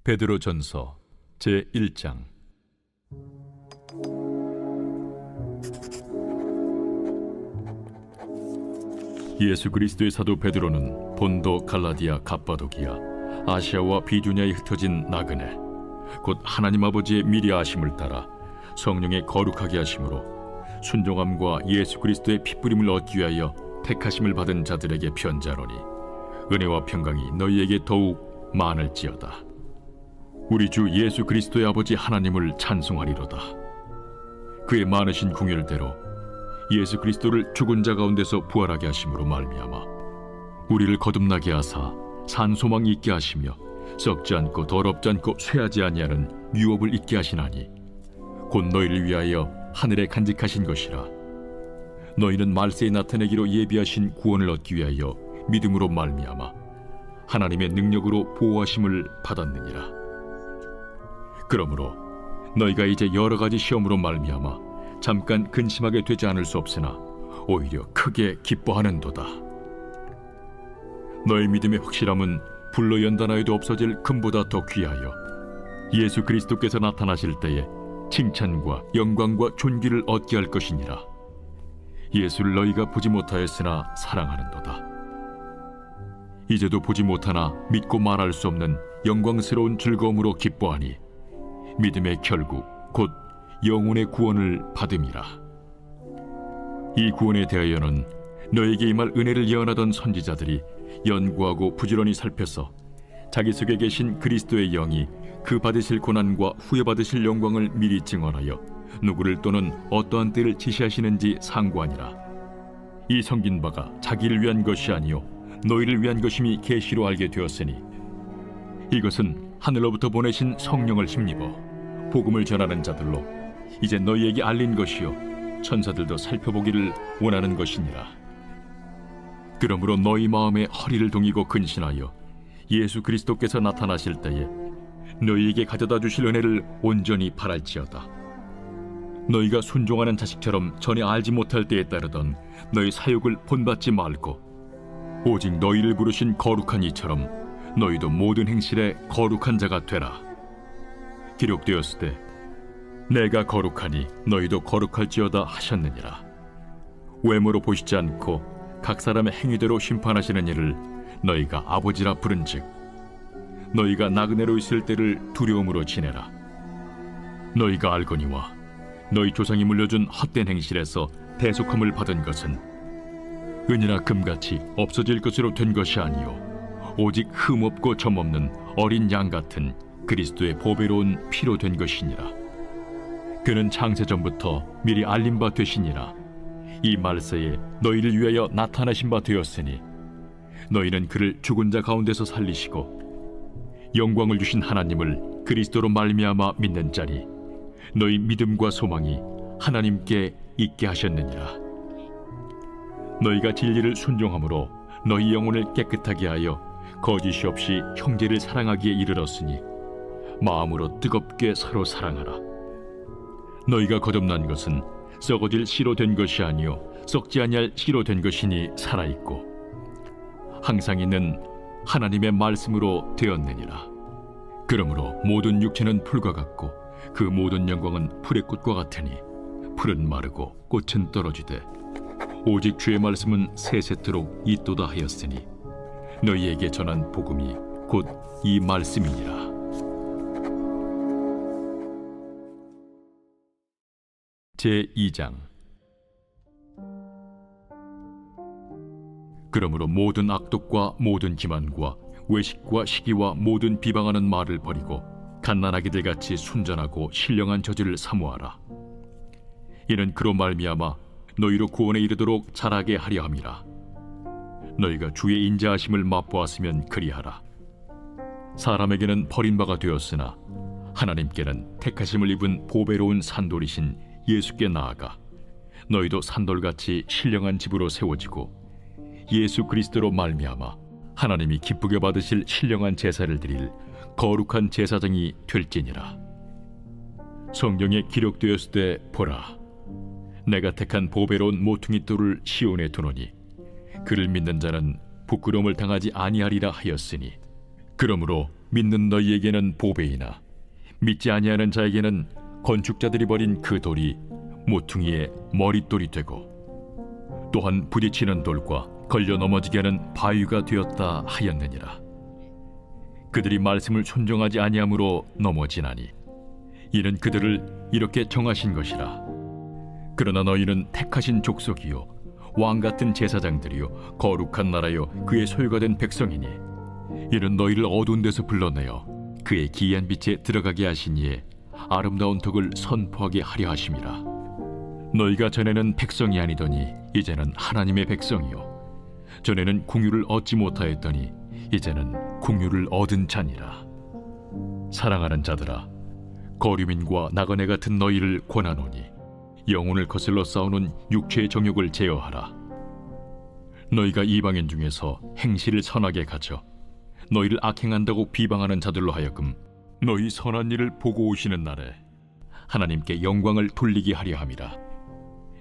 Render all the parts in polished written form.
베드로전서 제1장. 예수 그리스도의 사도 베드로는 본도, 갈라디아, 갑바도기아, 아시아와 비두냐에 흩어진 나그네, 곧 하나님 아버지의 미리 아심을 따라 성령의 거룩하게 하심으로 순종함과 예수 그리스도의 핏부림을 얻기 위하여 택하심을 받은 자들에게 편지하노니, 은혜와 평강이 너희에게 더욱 많을지어다. 우리 주 예수 그리스도의 아버지 하나님을 찬송하리로다. 그의 많으신 궁율대로 예수 그리스도를 죽은 자 가운데서 부활하게 하심으로 말미암아 우리를 거듭나게 하사 산 소망이 있게 하시며 썩지 않고 더럽지 않고 쇠하지 아니하는 유업을 있게 하시나니, 곧 너희를 위하여 하늘에 간직하신 것이라. 너희는 말세에 나타내기로 예비하신 구원을 얻기 위하여 믿음으로 말미암아 하나님의 능력으로 보호하심을 받았느니라. 그러므로 너희가 이제 여러 가지 시험으로 말미암아 잠깐 근심하게 되지 않을 수 없으나 오히려 크게 기뻐하는도다. 너희 믿음의 확실함은 불로 연단하여도 없어질 금보다 더 귀하여 예수 그리스도께서 나타나실 때에 칭찬과 영광과 존귀를 얻게 할 것이니라. 예수를 너희가 보지 못하였으나 사랑하는도다. 이제도 보지 못하나 믿고 말할 수 없는 영광스러운 즐거움으로 기뻐하니 믿음의 결국 곧 영혼의 구원을 받음이라. 이 구원에 대하여는 너에게 임할 은혜를 예언하던 선지자들이 연구하고 부지런히 살펴서 자기 속에 계신 그리스도의 영이 그 받으실 고난과 후에 받으실 영광을 미리 증언하여 누구를 또는 어떠한 때를 지시하시는지 상고하니라. 이 성긴 바가 자기를 위한 것이 아니요 너희를 위한 것임이 계시로 알게 되었으니, 이것은 하늘로부터 보내신 성령을 힘입어 복음을 전하는 자들로 이제 너희에게 알린 것이요 천사들도 살펴보기를 원하는 것이니라. 그러므로 너희 마음에 허리를 동이고 근신하여 예수 그리스도께서 나타나실 때에 너희에게 가져다 주실 은혜를 온전히 바랄지어다. 너희가 순종하는 자식처럼 전에 알지 못할 때에 따르던 너희 사욕을 본받지 말고 오직 너희를 부르신 거룩한 이처럼 너희도 모든 행실에 거룩한 자가 되라. 기록되었을 때 내가 거룩하니 너희도 거룩할지어다 하셨느니라. 외모로 보시지 않고 각 사람의 행위대로 심판하시는 이를 너희가 아버지라 부른즉 너희가 나그네로 있을 때를 두려움으로 지내라. 너희가 알거니와 너희 조상이 물려준 헛된 행실에서 대속함을 받은 것은 은이나 금같이 없어질 것으로 된 것이 아니요 오직 흠없고 점없는 어린 양 같은 그리스도의 보배로운 피로 된 것이니라. 그는 창세전부터 미리 알린 바 되시니라. 이 말세에 너희를 위하여 나타나신 바 되었으니 너희는 그를 죽은 자 가운데서 살리시고 영광을 주신 하나님을 그리스도로 말미암아 믿는 자니 너희 믿음과 소망이 하나님께 있게 하셨느니라. 너희가 진리를 순종함으로 너희 영혼을 깨끗하게 하여 거짓이 없이 형제를 사랑하기에 이르렀으니 마음으로 뜨겁게 서로 사랑하라. 너희가 거듭난 것은 썩어질 씨로 된 것이 아니요 썩지 아니할 씨로 된 것이니 살아있고 항상 있는 하나님의 말씀으로 되었느니라. 그러므로 모든 육체는 풀과 같고 그 모든 영광은 풀의 꽃과 같으니 풀은 마르고 꽃은 떨어지되 오직 주의 말씀은 세세토록 있도다 하였으니 너희에게 전한 복음이 곧 이 말씀이니라. 제2장. 그러므로 모든 악독과 모든 기만과 외식과 시기와 모든 비방하는 말을 버리고 갓난아기들 같이 순전하고 신령한 저지를 사모하라. 이는 그로 말미암아 너희로 구원에 이르도록 자라게 하려 함이라. 너희가 주의 인자하심을 맛보았으면 그리하라. 사람에게는 버림바가 되었으나 하나님께는 택하심을 입은 보배로운 산돌이신 예수께 나아가 너희도 산돌같이 신령한 집으로 세워지고 예수 그리스도로 말미암아 하나님이 기쁘게 받으실 신령한 제사를 드릴 거룩한 제사장이 될지니라. 성경에 기록되었을 때 보라, 내가 택한 보배로운 모퉁이 돌을 시온에 두노니 그를 믿는 자는 부끄러움을 당하지 아니하리라 하였으니 그러므로 믿는 너희에게는 보배이나 믿지 아니하는 자에게는 건축자들이 버린 그 돌이 모퉁이의 머릿돌이 되고 또한 부딪히는 돌과 걸려 넘어지게 하는 바위가 되었다 하였느니라. 그들이 말씀을 순종하지 아니함으로 넘어지나니 이는 그들을 이렇게 정하신 것이라. 그러나 너희는 택하신 족속이요 왕 같은 제사장들이요 거룩한 나라요 그의 소유가 된 백성이니 이는 너희를 어두운 데서 불러내어 그의 기이한 빛에 들어가게 하시니에 아름다운 덕을 선포하게 하려 하심이라. 너희가 전에는 백성이 아니더니 이제는 하나님의 백성이요 전에는 궁유를 얻지 못하였더니 이제는 궁유를 얻은 자니라. 사랑하는 자들아, 거류민과 나그네 같은 너희를 권하노니 영혼을 거슬러 싸우는 육체의 정욕을 제어하라. 너희가 이방인 중에서 행실을 선하게 가져 너희를 악행한다고 비방하는 자들로 하여금 너희 선한 일을 보고 오시는 날에 하나님께 영광을 돌리게 하려 함이라.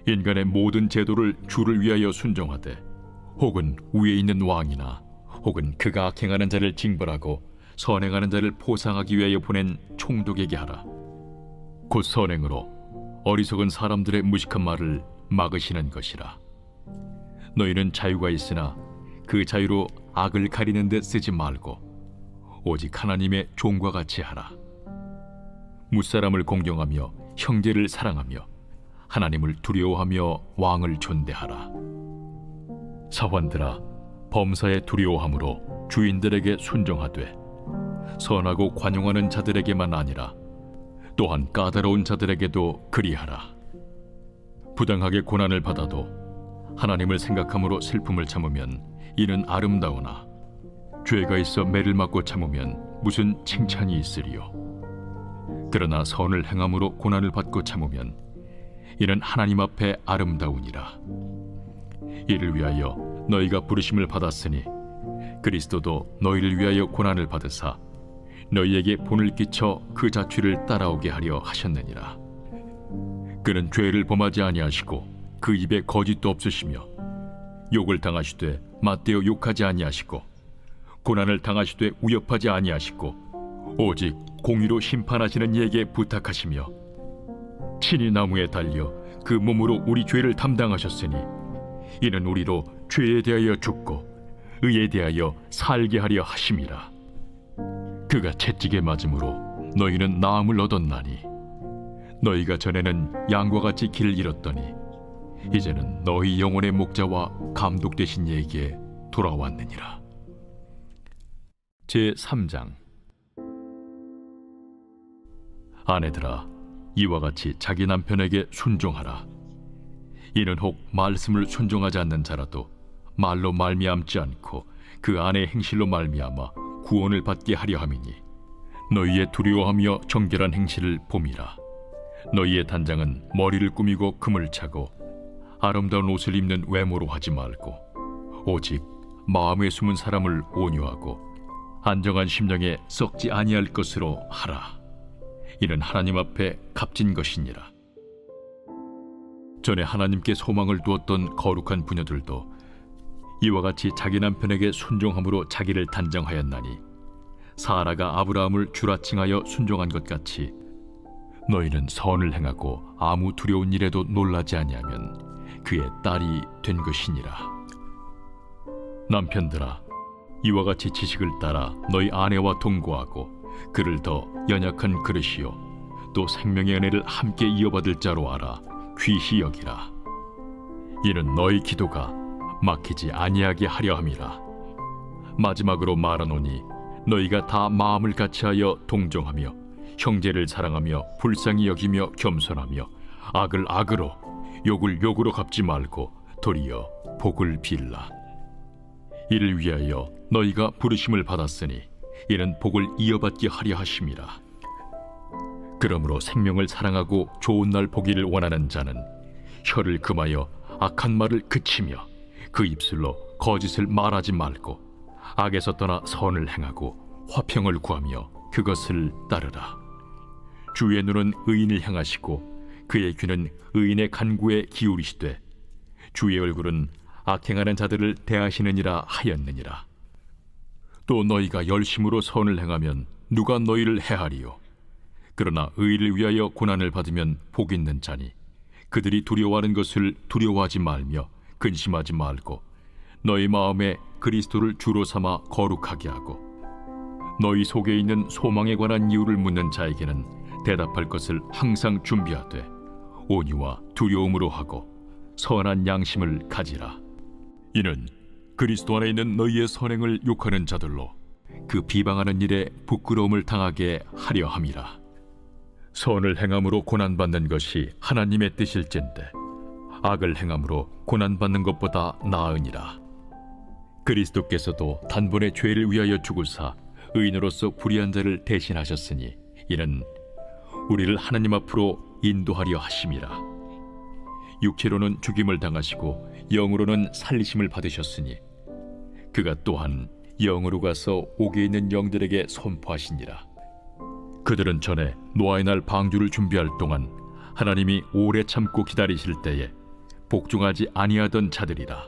인간의 모든 제도를 주를 위하여 순종하되 혹은 위에 있는 왕이나 혹은 그가 악행하는 자를 징벌하고 선행하는 자를 보상하기 위하여 보낸 총독에게 하라. 곧 선행으로 어리석은 사람들의 무식한 말을 막으시는 것이라. 너희는 자유가 있으나 그 자유로 악을 가리는 데 쓰지 말고 오직 하나님의 종과 같이 하라. 무사람을 공경하며 형제를 사랑하며 하나님을 두려워하며 왕을 존대하라. 사환들아, 범사에 두려워함으로 주인들에게 순종하되 선하고 관용하는 자들에게만 아니라 또한 까다로운 자들에게도 그리하라. 부당하게 고난을 받아도 하나님을 생각함으로 슬픔을 참으면 이는 아름다우나 죄가 있어 매를 맞고 참으면 무슨 칭찬이 있으리요. 그러나 선을 행함으로 고난을 받고 참으면 이는 하나님 앞에 아름다우니라. 이를 위하여 너희가 부르심을 받았으니 그리스도도 너희를 위하여 고난을 받으사 너희에게 본을 끼쳐 그 자취를 따라오게 하려 하셨느니라. 그는 죄를 범하지 아니하시고 그 입에 거짓도 없으시며 욕을 당하시되 맞대어 욕하지 아니하시고 고난을 당하시되 위협하지 아니하시고 오직 공의로 심판하시는 이에게 부탁하시며 친히 나무에 달려 그 몸으로 우리 죄를 담당하셨으니 이는 우리로 죄에 대하여 죽고 의에 대하여 살게 하려 하심이라. 그가 채찍에 맞음으로 너희는 나음을 얻었나니 너희가 전에는 양과 같이 길을 잃었더니 이제는 너희 영혼의 목자와 감독 되신 이에게 돌아왔느니라. 제3장. 아내들아, 이와 같이 자기 남편에게 순종하라. 이는 혹 말씀을 순종하지 않는 자라도 말로 말미암지 않고 그 아내의 행실로 말미암아 구원을 받게 하려 함이니 너희의 두려워하며 정결한 행실을 봄이라. 너희의 단장은 머리를 꾸미고 금을 차고 아름다운 옷을 입는 외모로 하지 말고 오직 마음에 숨은 사람을 온유하고 안정한 심령에 썩지 아니할 것으로 하라. 이는 하나님 앞에 값진 것이니라. 전에 하나님께 소망을 두었던 거룩한 부녀들도 이와 같이 자기 남편에게 순종함으로 자기를 단정하였나니 사라가 아브라함을 주라칭하여 순종한 것 같이 너희는 선을 행하고 아무 두려운 일에도 놀라지 아니하면 그의 딸이 된 것이니라. 남편들아, 이와 같이 지식을 따라 너희 아내와 동거하고 그를 더 연약한 그릇이요 또 생명의 은혜를 함께 이어받을 자로 알아 귀히 여기라. 이는 너희 기도가 막히지 아니하게 하려 함이라. 마지막으로 말하노니 너희가 다 마음을 같이하여 동정하며 형제를 사랑하며 불쌍히 여기며 겸손하며 악을 악으로 욕을 욕으로 갚지 말고 도리어 복을 빌라. 이를 위하여 너희가 부르심을 받았으니 이는 복을 이어받게 하려 하심이라. 그러므로 생명을 사랑하고 좋은 날 보기를 원하는 자는 혀를 금하여 악한 말을 그치며 그 입술로 거짓을 말하지 말고 악에서 떠나 선을 행하고 화평을 구하며 그것을 따르라. 주의 눈은 의인을 향하시고 그의 귀는 의인의 간구에 기울이시되 주의 얼굴은 악행하는 자들을 대하시느니라 하였느니라. 또 너희가 열심으로 선을 행하면 누가 너희를 해하리요? 그러나 의를 위하여 고난을 받으면 복 있는 자니 그들이 두려워하는 것을 두려워하지 말며 근심하지 말고 너희 마음에 그리스도를 주로 삼아 거룩하게 하고 너희 속에 있는 소망에 관한 이유를 묻는 자에게는 대답할 것을 항상 준비하되 온유와 두려움으로 하고 선한 양심을 가지라. 이는 그리스도 안에 있는 너희의 선행을 욕하는 자들로 그 비방하는 일에 부끄러움을 당하게 하려 함이라. 선을 행함으로 고난받는 것이 하나님의 뜻일진데 악을 행함으로 고난받는 것보다 나으니라. 그리스도께서도 단번에 죄를 위하여 죽으사 의인으로서 불의한 자를 대신하셨으니 이는 우리를 하나님 앞으로 인도하려 하심이라. 육체로는 죽임을 당하시고 영으로는 살리심을 받으셨으니 그가 또한 영으로 가서 옥에 있는 영들에게 선포하시니라. 그들은 전에 노아의 날 방주를 준비할 동안 하나님이 오래 참고 기다리실 때에 복종하지 아니하던 자들이라.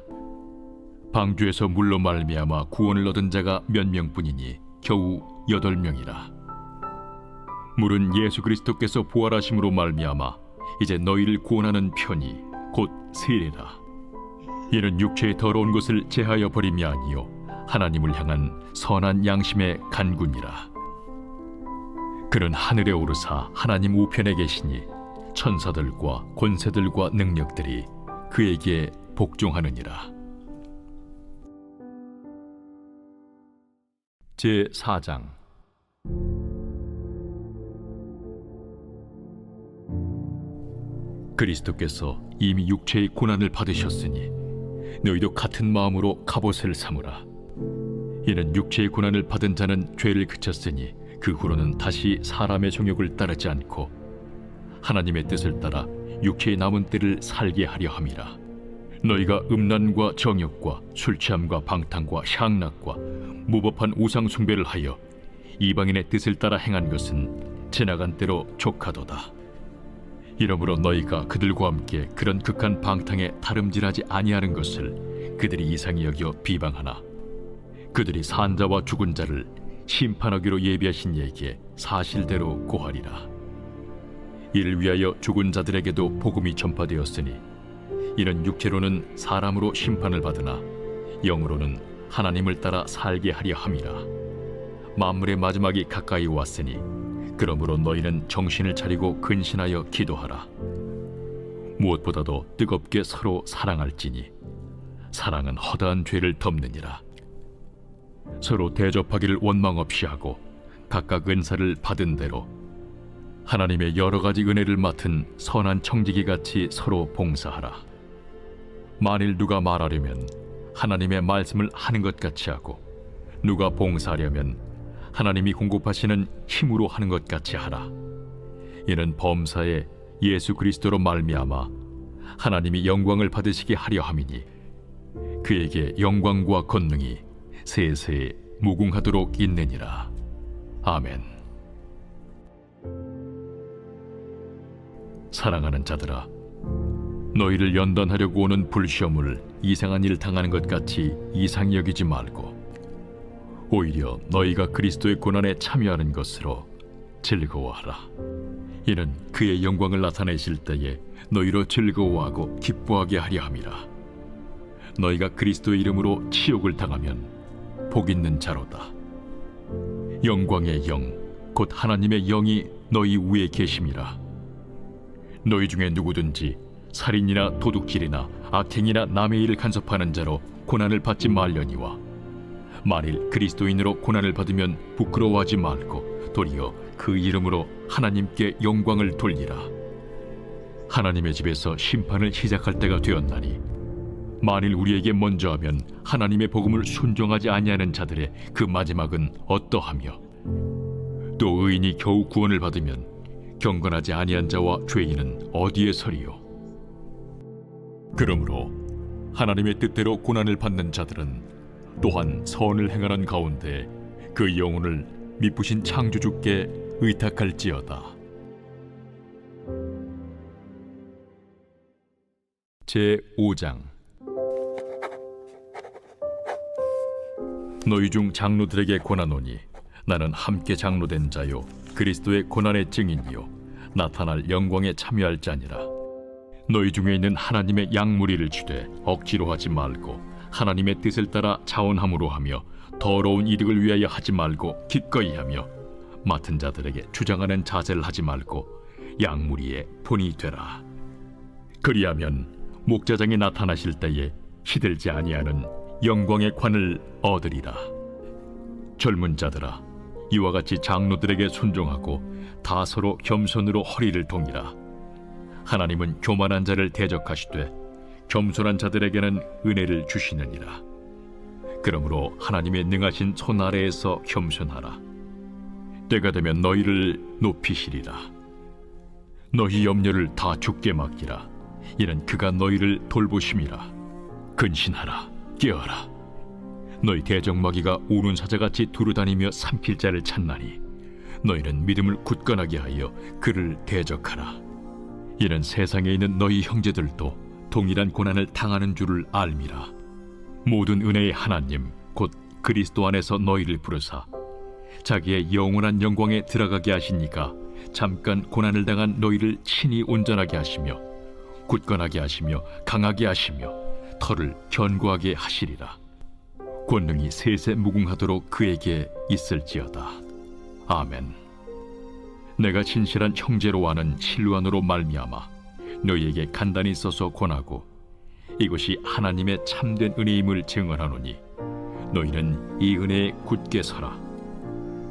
방주에서 물로 말미암아 구원을 얻은 자가 몇 명뿐이니 겨우 8명이라. 물은 예수 그리스도께서 부활하심으로 말미암아 이제 너희를 구원하는 편이 곧 세례라. 이는 육체의 더러운 것을 제하여 버림이 아니요 하나님을 향한 선한 양심의 간구니라. 그는 하늘에 오르사 하나님 우편에 계시니 천사들과 권세들과 능력들이 그에게 복종하느니라. 제4장. 그리스도께서 이미 육체의 고난을 받으셨으니 너희도 같은 마음으로 갑옷을 삼으라. 이는 육체의 고난을 받은 자는 죄를 그쳤으니 그 후로는 다시 사람의 정욕을 따르지 않고 하나님의 뜻을 따라 육체의 남은 때를 살게 하려 함이라. 너희가 음란과 정욕과 술 취함과 방탕과 향락과 무법한 우상 숭배를 하여 이방인의 뜻을 따라 행한 것은 지나간 때로 족하도다. 이러므로 너희가 그들과 함께 그런 극한 방탕에 다름질하지 아니하는 것을 그들이 이상히 여겨 비방하나 그들이 산 자와 죽은 자를 심판하기로 예비하신 이에게 사실대로 고하리라. 이를 위하여 죽은 자들에게도 복음이 전파되었으니 이는 육체로는 사람으로 심판을 받으나 영으로는 하나님을 따라 살게 하려 함이라. 만물의 마지막이 가까이 왔으니 그러므로 너희는 정신을 차리고 근신하여 기도하라. 무엇보다도 뜨겁게 서로 사랑할지니 사랑은 허다한 죄를 덮느니라. 서로 대접하기를 원망 없이 하고 각각 은사를 받은 대로 하나님의 여러 가지 은혜를 맡은 선한 청지기 같이 서로 봉사하라. 만일 누가 말하려면 하나님의 말씀을 하는 것 같이 하고 누가 봉사하려면 하나님이 공급하시는 힘으로 하는 것 같이 하라. 이는 범사에 예수 그리스도로 말미암아 하나님이 영광을 받으시게 하려 함이니 그에게 영광과 권능이 세세 무궁하도록 있느니라. 아멘. 사랑하는 자들아, 너희를 연단하려고 오는 불시험을 이상한 일 당하는 것 같이 이상히 여기지 말고 오히려 너희가 그리스도의 고난에 참여하는 것으로 즐거워하라. 이는 그의 영광을 나타내실 때에 너희로 즐거워하고 기뻐하게 하려 함이라. 너희가 그리스도의 이름으로 치욕을 당하면 복 있는 자로다. 영광의 영, 곧 하나님의 영이 너희 위에 계심이라. 너희 중에 누구든지 살인이나 도둑질이나 악행이나 남의 일을 간섭하는 자로 고난을 받지 말려니와 만일 그리스도인으로 고난을 받으면 부끄러워하지 말고 도리어 그 이름으로 하나님께 영광을 돌리라. 하나님의 집에서 심판을 시작할 때가 되었나니 만일 우리에게 먼저 하면 하나님의 복음을 순종하지 아니하는 자들의 그 마지막은 어떠하며 또 의인이 겨우 구원을 받으면 경건하지 아니한 자와 죄인은 어디에 서리요? 그러므로 하나님의 뜻대로 고난을 받는 자들은 또한 선을 행하는 가운데 그 영혼을 미쁘신 창조주께 의탁할지어다. 제5장. 너희 중 장로들에게 권하노니 나는 함께 장로된 자요 그리스도의 고난의 증인이요 나타날 영광에 참여할 자니라. 너희 중에 있는 하나님의 양무리를 주되 억지로 하지 말고 하나님의 뜻을 따라 자원함으로 하며 더러운 이득을 위하여 하지 말고 기꺼이 하며 맡은 자들에게 주장하는 자세를 하지 말고 양무리의 본이 되라. 그리하면 목자장이 나타나실 때에 시들지 아니하는 영광의 관을 얻으리라. 젊은 자들아, 이와 같이 장로들에게 순종하고 다 서로 겸손으로 허리를 동이라. 하나님은 교만한 자를 대적하시되 겸손한 자들에게는 은혜를 주시느니라. 그러므로 하나님의 능하신 손 아래에서 겸손하라. 때가 되면 너희를 높이시리라. 너희 염려를 다 주께 맡기라. 이는 그가 너희를 돌보심이라. 근신하라, 깨어라. 너희 대적마귀가 우는 사자같이 두루다니며 삼킬 자를 찾나니 너희는 믿음을 굳건하게 하여 그를 대적하라. 이는 세상에 있는 너희 형제들도 동일한 고난을 당하는 줄을 알미라. 모든 은혜의 하나님 곧 그리스도 안에서 너희를 부르사 자기의 영원한 영광에 들어가게 하시니까 잠깐 고난을 당한 너희를 친히 온전하게 하시며 굳건하게 하시며 강하게 하시며 털을 견고하게 하시리라. 권능이 세세 무궁하도록 그에게 있을지어다. 아멘. 내가 진실한 형제로 아는 실루안으로 말미암아 너희에게 간단히 써서 권하고 이것이 하나님의 참된 은혜임을 증언하노니 너희는 이 은혜에 굳게 서라.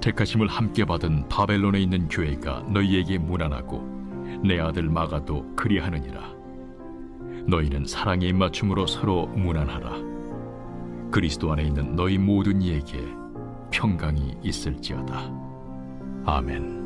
택하심을 함께 받은 바벨론에 있는 교회가 너희에게 문안하고 내 아들 마가도 그리하느니라. 너희는 사랑의 입맞춤으로 서로 문안하라. 그리스도 안에 있는 너희 모든 이에게 평강이 있을지어다. 아멘.